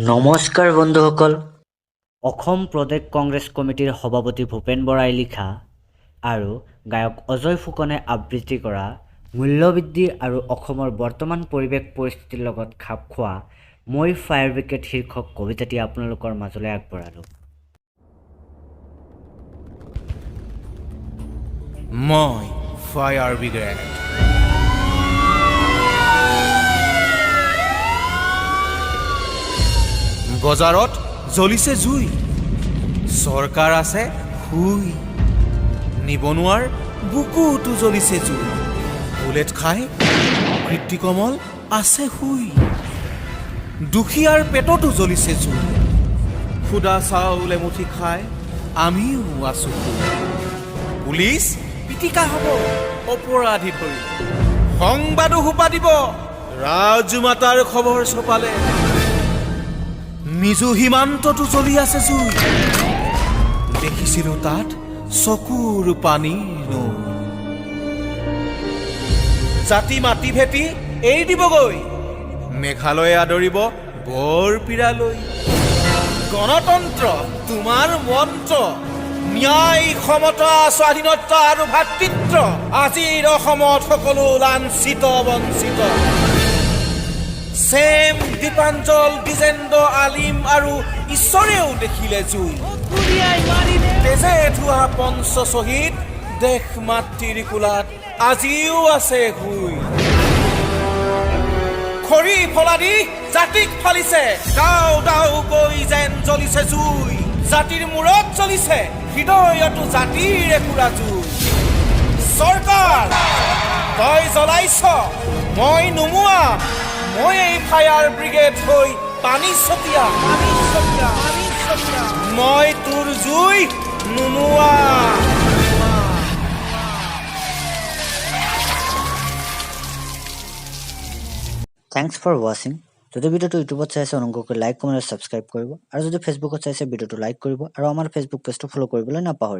নমস্কাৰ বন্ধুসকল। অসম প্ৰদেশ কংগ্ৰেছ কমিটিৰ সভাপতি ভূপেন বৰাই লিখা আৰু গায়ক অজয় ফুকনে আবৃত্তি কৰা মূল্যবৃদ্ধি আৰু অসমৰ বৰ্তমান পৰিৱেশ পৰিস্থিতিৰ লগত খাপ খোৱা মই ফায়াৰ ব্ৰিগেড শীৰ্ষক কবিতাটি আপোনালোকৰ মাজলৈ আগবঢ়ালোঁ। মই ফায়াৰ ব্ৰিগেড। বজাৰত জ্বলিছে জুই, চৰকাৰ আছে শুই, নিবনুৱাৰ বুকুতো জ্বলিছে জুই, বুলেট খাই কৃত্ৰিকমল আছে শুই, দুখীয়াৰ পেটতো জ্বলিছে জুই, সুদা চাউল এমুঠি খাই আমিও আছো শুই, পুলিচ পিটিকা হ'ব অপৰাধী ধৰি, সংবাদো সোপা দিব ৰাজমাতাৰ খবৰ ছপালে, মিজু সীমান্ততো জ্বলি আছে জুই, দেখিছিলো তাত চকুৰ পানী নৈ, জাতি মাটি ভেটি এৰি দিবগৈ, মেঘালয়ে আদৰিব বৰপীৰালৈ, গণতন্ত্ৰ তোমাৰ মন্ত্ৰ, ন্যায় সমতা স্বাধীনতা আৰু ভাতৃত্ব, আজিৰ অসমত সকলো লাঞ্ছিত বঞ্চিত, চেম দীপাঞ্জল দ্বিজেন্দ্ৰ আলিম আৰু ঈশ্বৰেও দেখিলে জুই, তেজে ধোৱা পঞ্চ শ্বহীদ দেশ মাতৃৰ কোলাত আজিও আছে শুই, খৰি ফলাদি জাতিক ফালিছে দাও দাও কৈ যেন জ্বলিছে জুই, জাতিৰ মূৰত জ্বলিছে হৃদয়তো জাতিৰ একুৰা জুই, চৰকাৰ তই জ্বলাইছ মই নুমুৱাম, মই এই ফায়াৰ ব্ৰিগেড হৈ পানী ছটিয়াম, মই তোৰ জুই নুমুৱাম। থ্যাংকস ফৰ ৱাচিং। যদি ভিডিঅ'টো ইউটিউবত চাইছে অনুগ্ৰহ কৰি লাইক কমেণ্ট আৰু ছাবস্ক্ৰাইব কৰিব, আৰু যদি ফেচবুকত চাইছে ভিডিঅ'টো লাইক কৰিব আৰু আমাৰ ফেচবুক পেজটো ফ'ল' কৰিবলৈ নাপাহৰিব।